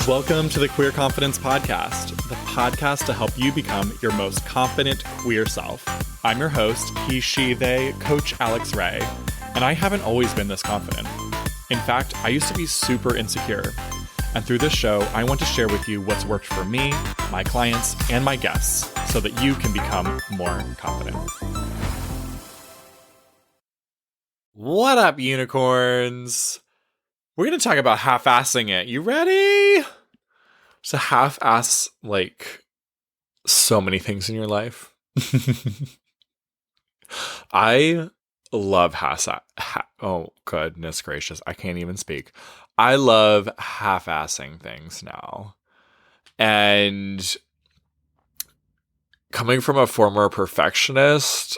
Welcome to the Queer Confidence Podcast, the podcast to help you become your most confident queer self. I'm your host, he, she, they, Coach Alex Ray, and I haven't always been this confident. In fact, I used to be super insecure. And through this show, I want to share with you what's worked for me, my clients, and my guests so that you can become more confident. What up, unicorns? We're going to talk about half-assing it. You ready? So half-ass, like, so many things in your life. I love oh, goodness gracious. I can't even speak. I love half-assing things now. And coming from a former perfectionist,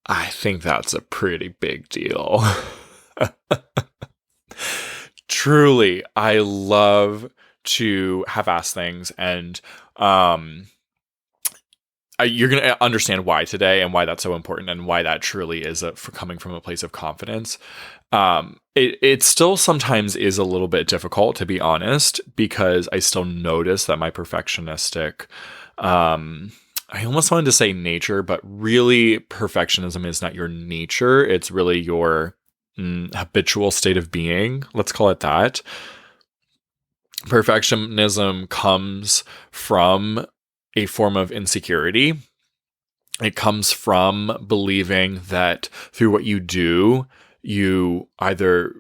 I think that's a pretty big deal. Truly, I love to half-ass things, and you're going to understand why today and why that's so important and why that truly is for coming from a place of confidence. It still sometimes is a little bit difficult, to be honest, because I still notice that my perfectionistic, I almost wanted to say nature, but really perfectionism is not your nature. It's really your habitual state of being. Let's call it that. Perfectionism comes from a form of insecurity. It comes from believing that through what you do, you either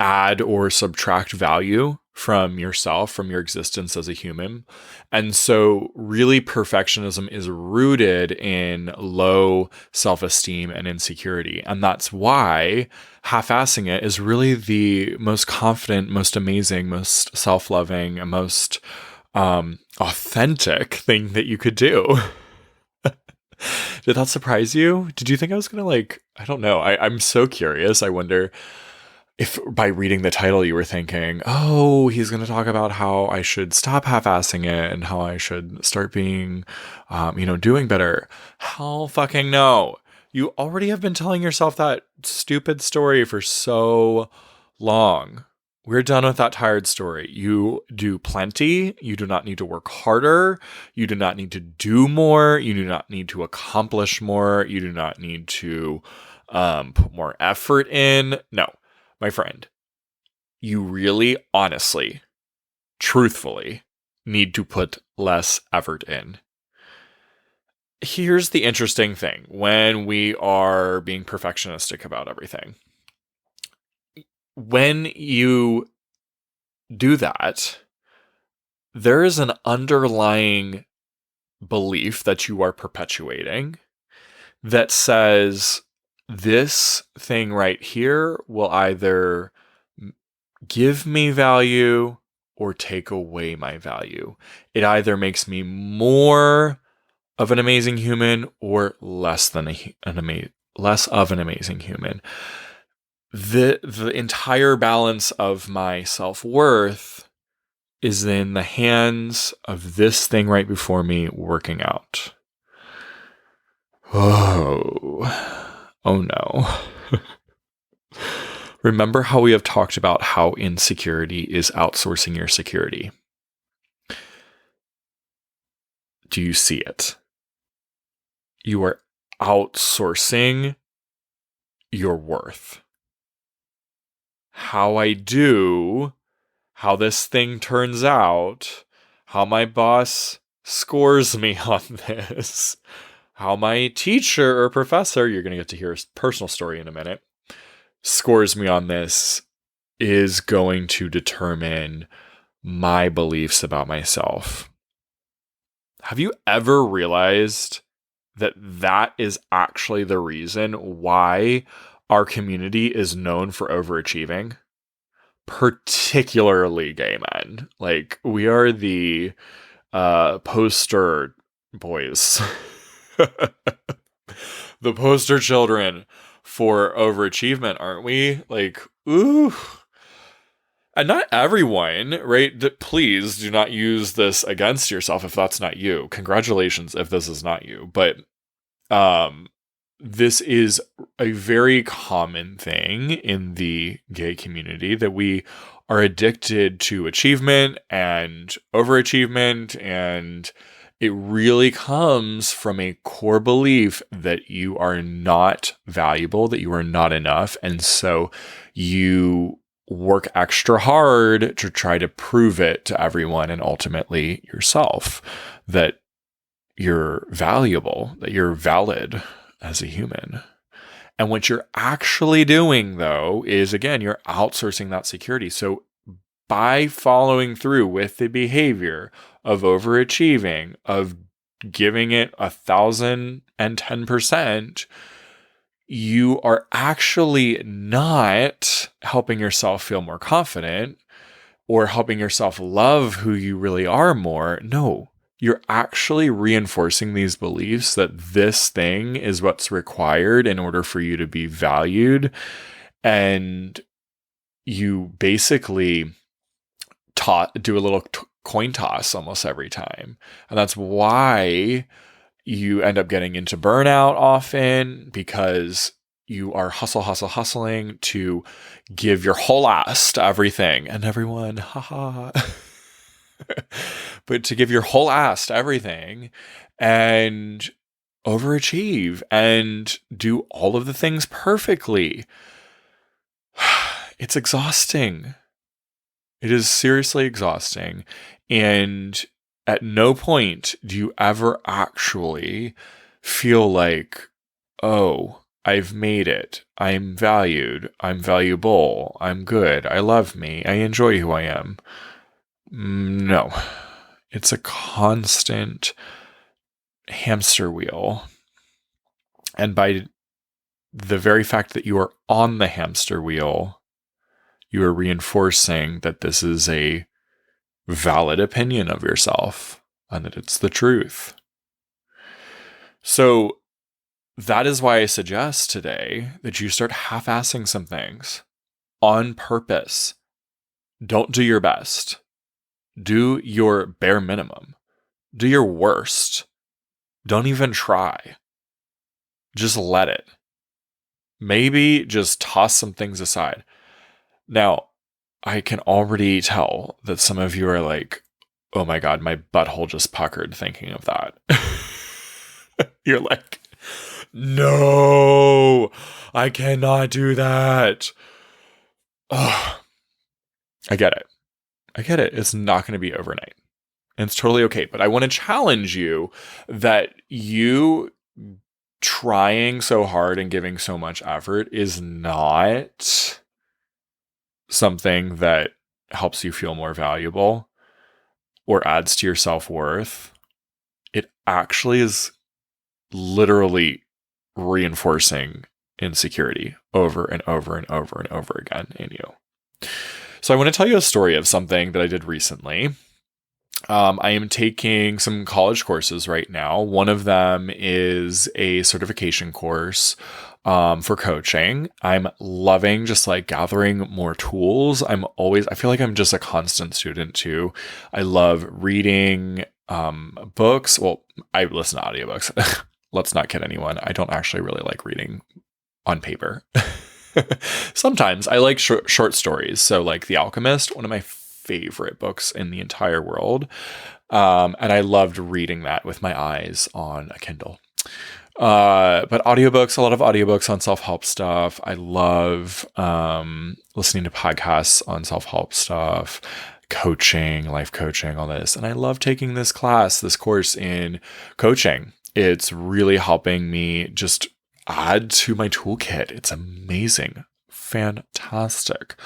add or subtract value from yourself, from your existence as a human. And so really perfectionism is rooted in low self-esteem and insecurity. And that's why half-assing it is really the most confident, most amazing, most self-loving, and most authentic thing that you could do. Did that surprise you? Did you think I was going to I don't know. I'm so curious. I wonder if by reading the title you were thinking, oh, he's going to talk about how I should stop half-assing it and how I should start being, doing better. Hell fucking no. You already have been telling yourself that stupid story for so long. We're done with that tired story. You do plenty. You do not need to work harder. You do not need to do more. You do not need to accomplish more. You do not need to put more effort in. No. My friend, you really, honestly, truthfully need to put less effort in. Here's the interesting thing when we are being perfectionistic about everything. When you do that, there is an underlying belief that you are perpetuating that says, this thing right here will either give me value or take away my value. It either makes me more of an amazing human or less of an amazing human. The entire balance of my self-worth is in the hands of this thing right before me working out. Oh no. Remember how we have talked about how insecurity is outsourcing your security? Do you see it? You are outsourcing your worth. How I do, how this thing turns out, how my boss scores me on this, how my teacher or professor, you're going to get to hear a personal story in a minute, scores me on this is going to determine my beliefs about myself. Have you ever realized that that is actually the reason why our community is known for overachieving? Particularly gay men. We are the poster boys. The poster children for overachievement, aren't we? Ooh. And not everyone, right? Please do not use this against yourself if that's not you. Congratulations if this is not you. But this is a very common thing in the gay community that we are addicted to achievement and overachievement, and it really comes from a core belief that you are not valuable, that you are not enough. And so you work extra hard to try to prove it to everyone and ultimately yourself that you're valuable, that you're valid as a human. And what you're actually doing, though, is again, you're outsourcing that security. So by following through with the behavior of overachieving, of giving it 1,010%, you are actually not helping yourself feel more confident or helping yourself love who you really are more. No, you're actually reinforcing these beliefs that this thing is what's required in order for you to be valued. And you basically do a little coin toss almost every time. And that's why you end up getting into burnout often, because you are hustling to give your whole ass to everything and everyone, haha. But to give your whole ass to everything and overachieve and do all of the things perfectly. It's exhausting. It is seriously exhausting. And at no point do you ever actually feel like, oh, I've made it. I'm valued. I'm valuable. I'm good. I love me. I enjoy who I am. No. It's a constant hamster wheel. And by the very fact that you are on the hamster wheel, you are reinforcing that this is a valid opinion of yourself and that it's the truth. So that is why I suggest today that you start half-assing some things on purpose. Don't do your best. Do your bare minimum. Do your worst. Don't even try. Just let it. Maybe just toss some things aside. Now, I can already tell that some of you are like, oh my God, my butthole just puckered thinking of that. You're like, no, I cannot do that. Oh, I get it. It's not going to be overnight. And it's totally okay. But I want to challenge you that you trying so hard and giving so much effort is not something that helps you feel more valuable or adds to your self-worth. It actually is literally reinforcing insecurity over and over and over and over again in you. So I want to tell you a story of something that I did recently. I am taking some college courses right now. One of them is a certification course for coaching. I'm loving just like gathering more tools. I feel like I'm just a constant student too. I love reading books. Well, I listen to audiobooks. Let's not kid anyone. I don't actually really like reading on paper. Sometimes I like short stories. So like The Alchemist, one of my favorite books in the entire world. And I loved reading that with my eyes on a Kindle. But audiobooks, a lot of audiobooks on self-help stuff. I love listening to podcasts on self-help stuff, coaching, life coaching, all this. And I love taking this course in coaching. It's really helping me just add to my toolkit. It's amazing. Fantastic.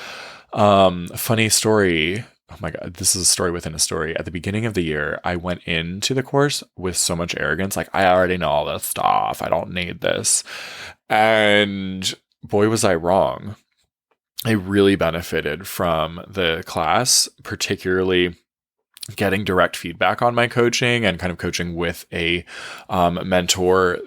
Funny story. Oh my God, this is a story within a story. At the beginning of the year, I went into the course with so much arrogance. Like, I already know all this stuff. I don't need this. And boy, was I wrong. I really benefited from the class, particularly getting direct feedback on my coaching and kind of coaching with a mentor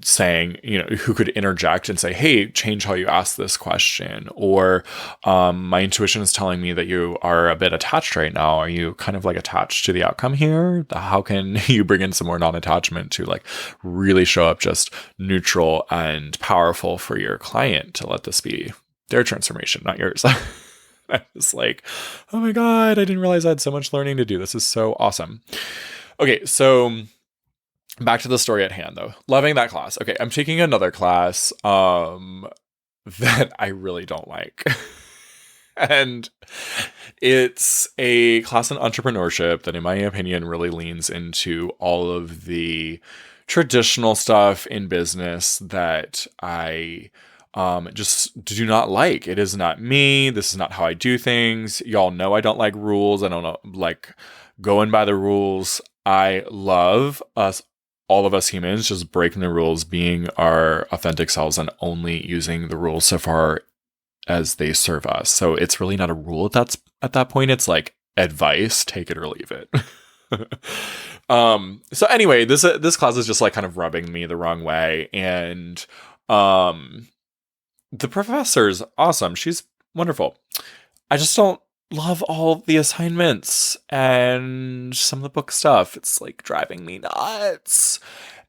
saying, who could interject and say, hey, change how you ask this question. Or my intuition is telling me that you are a bit attached right now. Are you kind of like attached to the outcome here? How can you bring in some more non-attachment to like really show up just neutral and powerful for your client to let this be their transformation, not yours? I was like, oh my God, I didn't realize I had so much learning to do. This is so awesome. Okay, so back to the story at hand though. Loving that class. Okay, I'm taking another class that I really don't like. And it's a class in entrepreneurship that, in my opinion, really leans into all of the traditional stuff in business that I just do not like. It is not me. This is not how I do things. Y'all know I don't like rules. I don't like going by the rules. I love us, all of us humans, just breaking the rules, being our authentic selves, and only using the rules so far as they serve us. So it's really not a rule at that point. It's like advice, take it or leave it. So anyway, this class is just like kind of rubbing me the wrong way. And the professor's awesome. She's wonderful. I just don't love all the assignments and some of the book stuff. It's like driving me nuts.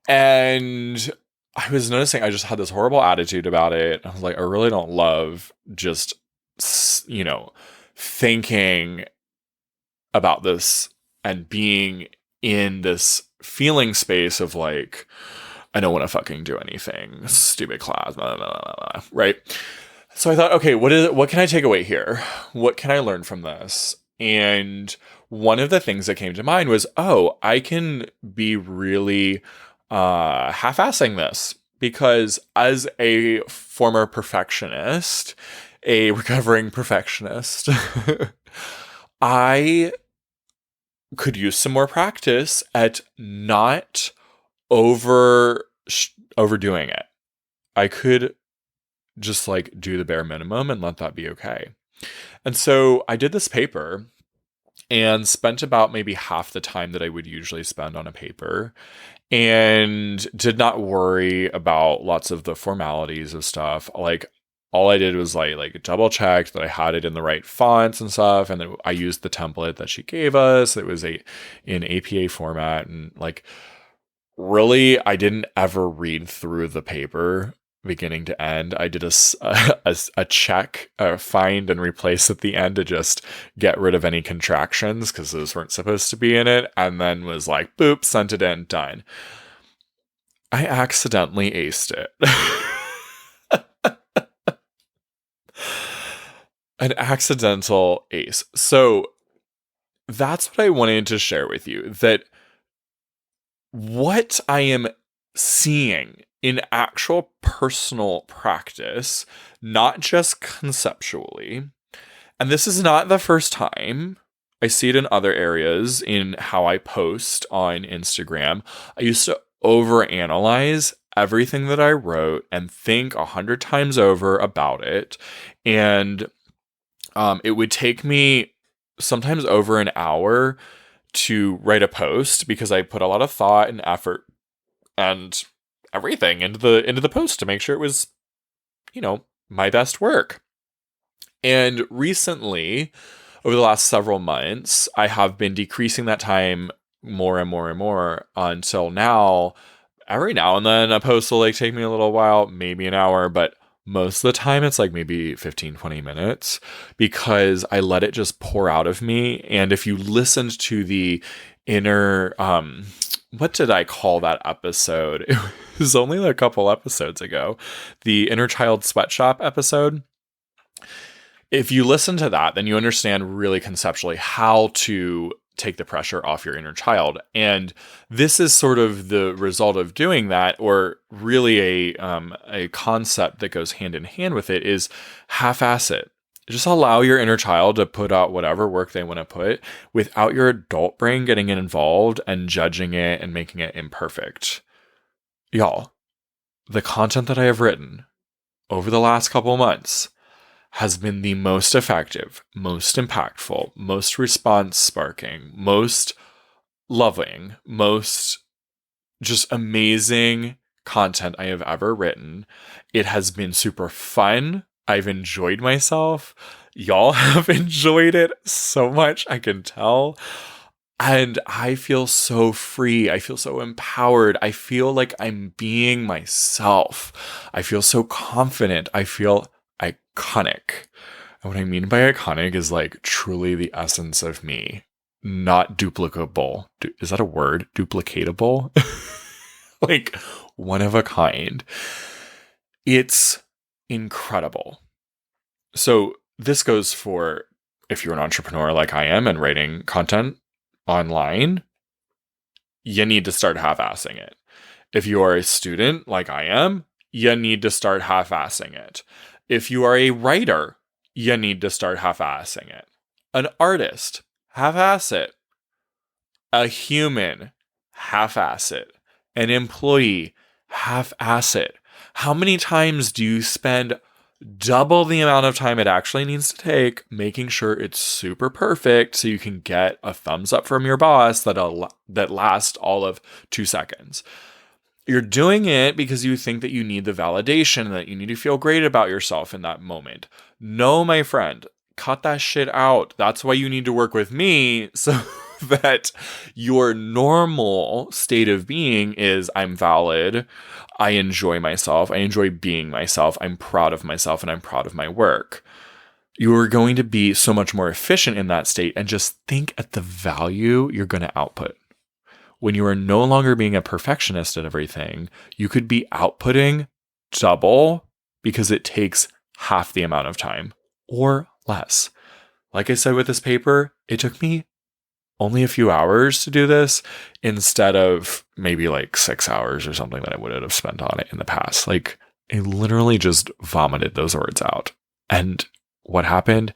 And I was noticing I just had this horrible attitude about it. I was like, I really don't love just, thinking about this and being in this feeling space of like, I don't want to fucking do anything. Stupid class, blah, blah, blah, blah, right? So I thought, okay, what can I take away here? What can I learn from this? And one of the things that came to mind was, oh, I can be really half-assing this, because as a former perfectionist, a recovering perfectionist, I could use some more practice at not overdoing it. I could just like do the bare minimum and let that be okay. And so I did this paper and spent about maybe half the time that I would usually spend on a paper, and did not worry about lots of the formalities of stuff. Like, all I did was like double checked that I had it in the right fonts and stuff, and then I used the template that she gave us. It was in APA format, and like, really, I didn't ever read through the paper beginning to end. I did a check, find and replace at the end to just get rid of any contractions, because those weren't supposed to be in it, and then was like, boop, sent it in, done. I accidentally aced it. An accidental ace. So that's what I wanted to share with you, that what I am seeing in actual personal practice, not just conceptually, and this is not the first time. I see it in other areas in how I post on Instagram. I used to overanalyze everything that I wrote and think 100 times over about it. And it would take me sometimes over an hour to write a post, because I put a lot of thought and effort and everything into the post to make sure it was, my best work. And recently, over the last several months, I have been decreasing that time more and more and more, until now, every now and then a post will like take me a little while, maybe an hour, but most of the time it's like maybe 15-20 minutes, because I let it just pour out of me. And if you listened to the inner, what did I call that episode? It was only a couple episodes ago, the Inner Child Sweatshop episode. If you listen to that, then you understand really conceptually how to take the pressure off your inner child. And this is sort of the result of doing that, or really a concept that goes hand in hand with it, is half-ass it. Just allow your inner child to put out whatever work they want to put without your adult brain getting involved and judging it and making it imperfect. Y'all, the content that I have written over the last couple months has been the most effective, most impactful, most response sparking, most loving, most just amazing content I have ever written. It has been super fun. I've enjoyed myself. Y'all have enjoyed it so much, I can tell. And I feel so free. I feel so empowered. I feel like I'm being myself. I feel so confident. I feel iconic. And what I mean by iconic is like truly the essence of me, not duplicable. Is that a word? Duplicatable? Like one of a kind. It's incredible. So this goes for if you're an entrepreneur like I am and writing content online, you need to start half-assing it. If you are a student like I am, you need to start half-assing it. If you are a writer, you need to start half-assing it. An artist, half-ass it. A human, half-ass it. An employee, half-ass it. How many times do you spend double the amount of time it actually needs to take making sure it's super perfect so you can get a thumbs up from your boss that lasts all of 2 seconds? You're doing it because you think that you need the validation, that you need to feel great about yourself in that moment. No, my friend, cut that shit out. That's why you need to work with me, so that your normal state of being is I'm valid, I enjoy myself, I enjoy being myself, I'm proud of myself, and I'm proud of my work. You are going to be so much more efficient in that state, and just think at the value you're going to output. When you are no longer being a perfectionist at everything, you could be outputting double because it takes half the amount of time or less. Like I said with this paper, it took me only a few hours to do this instead of maybe like 6 hours or something that I would have spent on it in the past. Like I literally just vomited those words out. And what happened?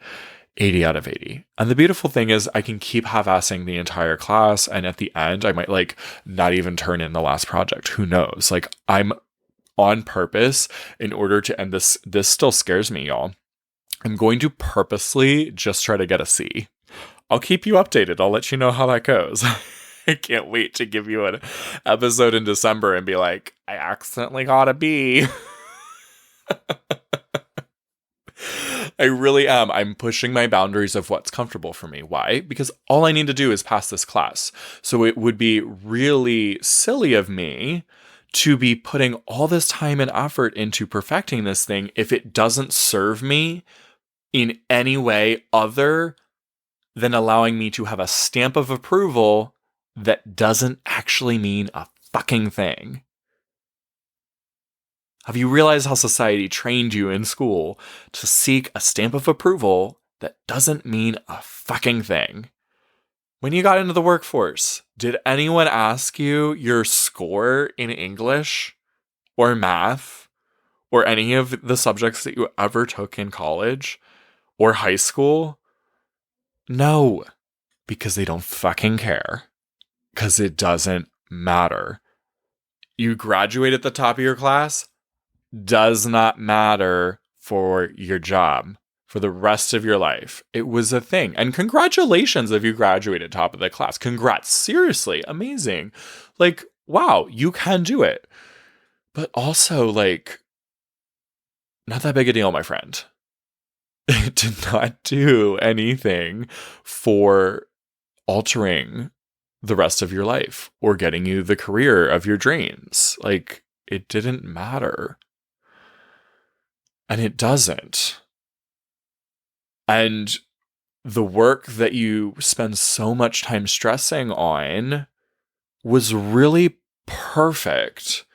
80 out of 80. And the beautiful thing is I can keep half-assing the entire class. And at the end, I might like not even turn in the last project. Who knows? Like I'm on purpose in order to end this. This still scares me, y'all. I'm going to purposely just try to get a C. I'll keep you updated. I'll let you know how that goes. I can't wait to give you an episode in December and be like, I accidentally got a B. I really am. I'm pushing my boundaries of what's comfortable for me. Why? Because all I need to do is pass this class. So it would be really silly of me to be putting all this time and effort into perfecting this thing if it doesn't serve me in any way other than allowing me to have a stamp of approval that doesn't actually mean a fucking thing. Have you realized how society trained you in school to seek a stamp of approval that doesn't mean a fucking thing? When you got into the workforce, did anyone ask you your score in English or math or any of the subjects that you ever took in college or high school? No, because they don't fucking care. Because it doesn't matter. You graduate at the top of your class, does not matter for your job for the rest of your life. It was a thing. And congratulations if you graduated top of the class. Congrats. Seriously, amazing. Like, wow, you can do it. But also, like, not that big a deal, my friend. It did not do anything for altering the rest of your life or getting you the career of your dreams. Like, it didn't matter. And it doesn't. And the work that you spend so much time stressing on was really perfect.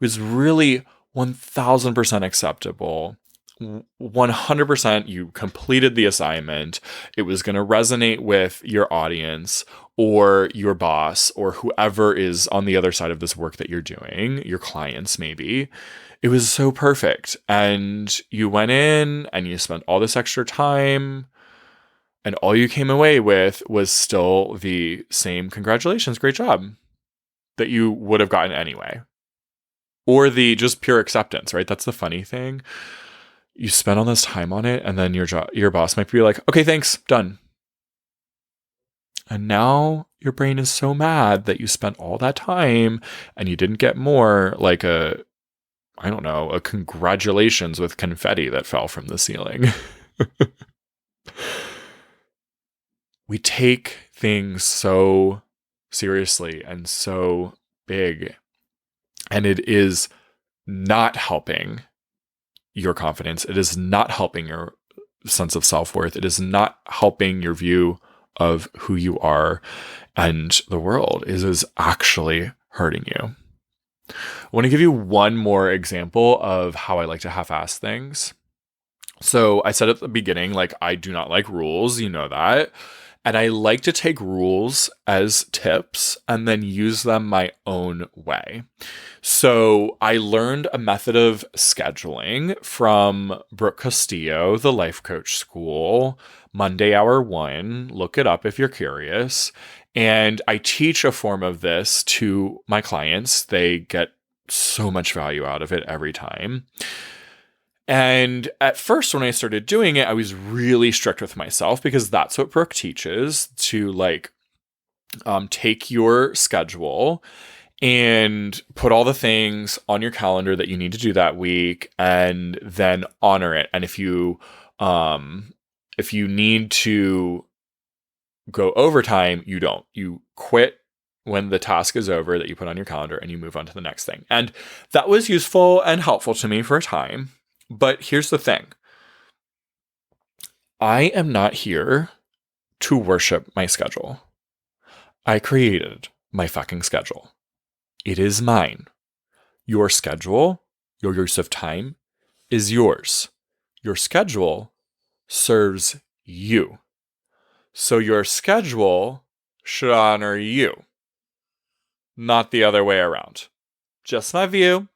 It was really 1000% acceptable. 100% you completed the assignment. It was going to resonate with your audience or your boss or whoever is on the other side of this work that you're doing, your clients maybe. It was so perfect. And you went in and you spent all this extra time and all you came away with was still the same congratulations, great job that you would have gotten anyway. Or the just pure acceptance, right? That's the funny thing. You spend all this time on it and then your boss might be like, okay, thanks, done. And now your brain is so mad that you spent all that time and you didn't get more, like a congratulations with confetti that fell from the ceiling. We take things so seriously and so big, and it is not helping your confidence. It is not helping your sense of self-worth. It is not helping your view of who you are and the world. It is actually hurting you. I want to give you one more example of how I like to half-ass things. So I said at the beginning, like, I do not like rules, you know that. And I like to take rules as tips and then use them my own way. So I learned a method of scheduling from Brooke Castillo, the Life Coach School, Monday Hour 1. Look it up if you're curious. And I teach a form of this to my clients. They get so much value out of it every time. And at first, when I started doing it, I was really strict with myself because that's what Brooke teaches, to like take your schedule and put all the things on your calendar that you need to do that week and then honor it. And if you need to go overtime, you don't. You quit when the task is over that you put on your calendar and you move on to the next thing. And that was useful and helpful to me for a time. But here's the thing. I am not here to worship my schedule. I created my fucking schedule. It is mine. Your schedule, your use of time, is yours. Your schedule serves you. So your schedule should honor you, not the other way around. Just my view.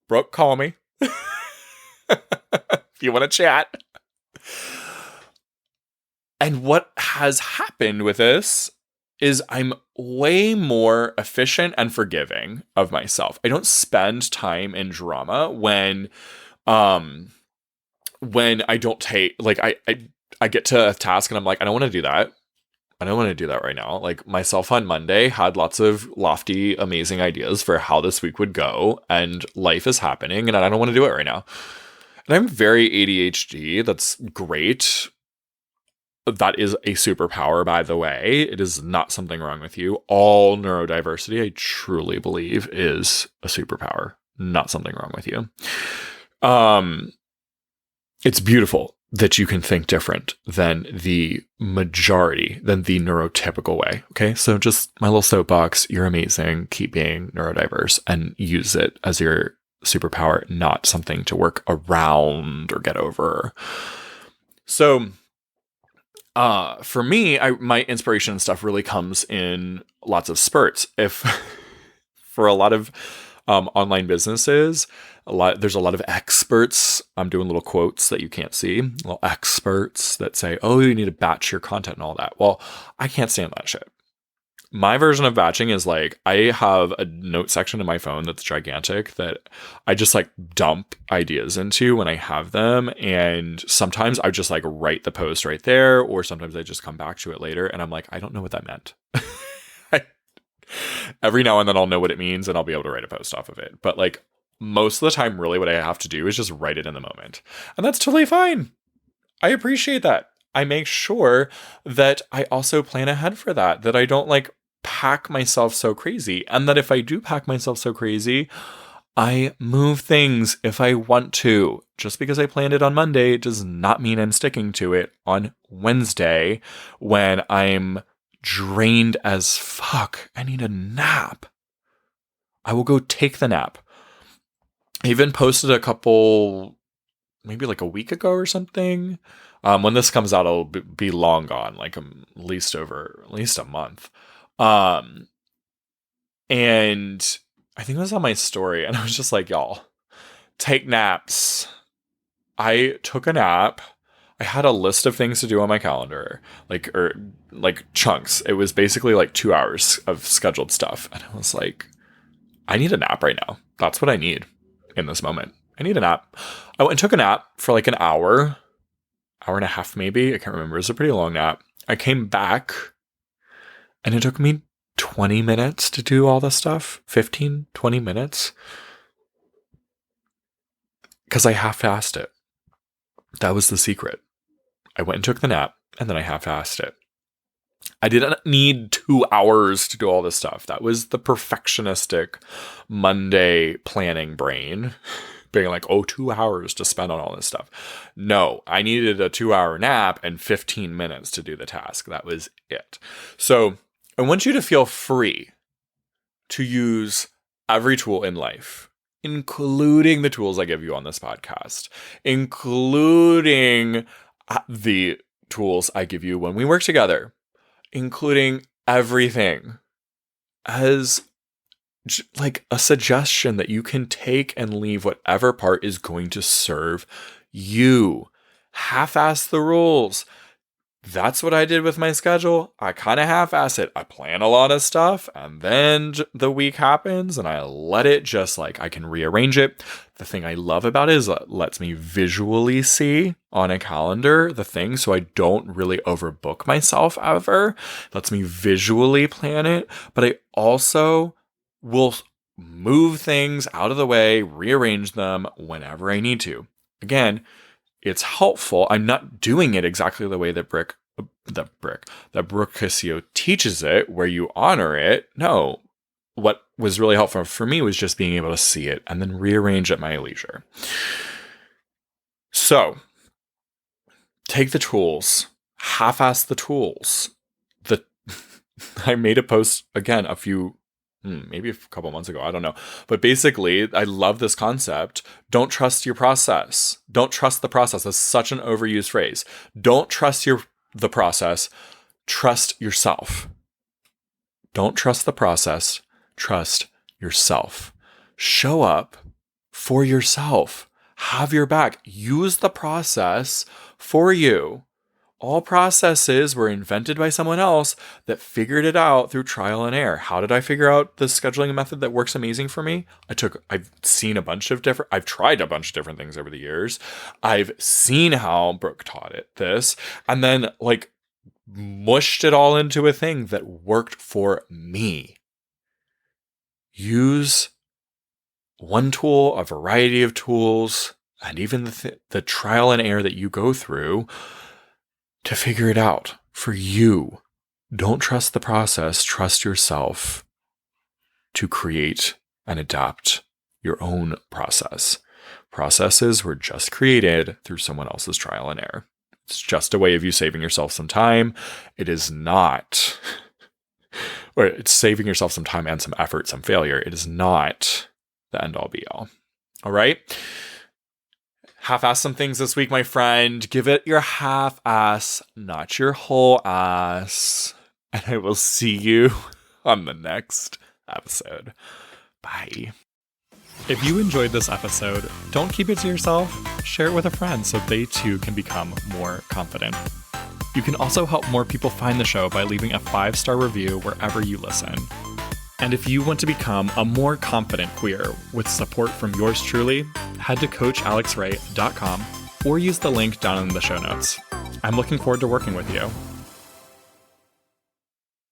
Brooke, call me. If you want to chat. And what has happened with this is I'm way more efficient and forgiving of myself. I don't spend time in drama when I don't take, like, I get to a task and I'm like, I don't want to do that. I don't want to do that right now. Like, myself on Monday had lots of lofty, amazing ideas for how this week would go, and life is happening, and I don't want to do it right now. And I'm very ADHD. That's great. That is a superpower, by the way. It is not something wrong with you. All neurodiversity, I truly believe, is a superpower, not something wrong with you. It's beautiful that you can think different than the majority, than the neurotypical way. Okay, so just my little soapbox. You're amazing. Keep being neurodiverse and use it as your superpower, not something to work around or get over. So, for me, my inspiration and stuff really comes in lots of spurts. If for a lot of online businesses, there's a lot of experts. I'm doing little quotes that you can't see. Little experts that say, "Oh, you need to batch your content and all that." Well, I can't stand that shit. My version of batching is like, I have a note section in my phone that's gigantic that I just like dump ideas into when I have them. And sometimes I just like write the post right there, or sometimes I just come back to it later and I'm like, I don't know what that meant. Every now and then I'll know what it means and I'll be able to write a post off of it. But like most of the time, really what I have to do is just write it in the moment. And that's totally fine. I appreciate that. I make sure that I also plan ahead for that, that I don't like pack myself so crazy. And that if I do pack myself so crazy, I move things if I want to. Just because I planned it on Monday does not mean I'm sticking to it on Wednesday when I'm drained as fuck. I need a nap. I will go take the nap. I even posted a couple, maybe like a week ago or something. When this comes out, it'll be long gone, like at least a month. And I think it was on my story, and I was just like, y'all, take naps. I took a nap. I had a list of things to do on my calendar, like chunks. It was basically like 2 hours of scheduled stuff. And I was like, I need a nap right now. That's what I need in this moment. I need a nap. I went and took a nap for like an hour and a half, maybe. I can't remember. It was a pretty long nap. I came back and it took me 20 minutes to do all this stuff. 15, 20 minutes. Because I half-assed it. That was the secret. I went and took the nap, and then I half-assed it. I didn't need 2 hours to do all this stuff. That was the perfectionistic Monday planning brain being like, oh, 2 hours to spend on all this stuff. No, I needed a 2-hour nap and 15 minutes to do the task. That was it. So I want you to feel free to use every tool in life, including the tools I give you on this podcast, including the tools I give you when we work together, including everything as like a suggestion that you can take and leave whatever part is going to serve you. Half-ass the rules. That's what I did with my schedule. I kind of half-ass it. I plan a lot of stuff, and then the week happens, and I let it just like, I can rearrange it. The thing I love about it is it lets me visually see on a calendar the thing, so I don't really overbook myself ever. It lets me visually plan it, but I also will move things out of the way, rearrange them whenever I need to. Again, it's helpful. I'm not doing it exactly the way that Brooke Castillo teaches it, where you honor it. No, what was really helpful for me was just being able to see it and then rearrange at my leisure. So take the tools, half-ass the tools. I made a post again maybe a couple months ago, I don't know. But basically, I love this concept. Don't trust your process. Don't trust the process. That's such an overused phrase. Don't trust the process. Trust yourself. Don't trust the process. Trust yourself. Show up for yourself. Have your back. Use the process for you. All processes were invented by someone else that figured it out through trial and error. How did I figure out the scheduling method that works amazing for me? I've tried a bunch of different things over the years. I've seen how Brooke taught it this, and then like mushed it all into a thing that worked for me. Use one tool, a variety of tools, and even the trial and error that you go through to figure it out for you. Don't trust the process. Trust yourself to create and adapt your own process. Processes were just created through someone else's trial and error. It's just a way of you saving yourself some time. It is not, or it's saving yourself some time and some effort, some failure. It is not the end all be all. All right. Half-ass some things this week, my friend. Give it your half-ass, not your whole ass. And I will see you on the next episode. Bye. If you enjoyed this episode, don't keep it to yourself. Share it with a friend so they too can become more confident. You can also help more people find the show by leaving a 5-star review wherever you listen. And if you want to become a more confident queer with support from yours truly, head to coachalexray.com or use the link down in the show notes. I'm looking forward to working with you.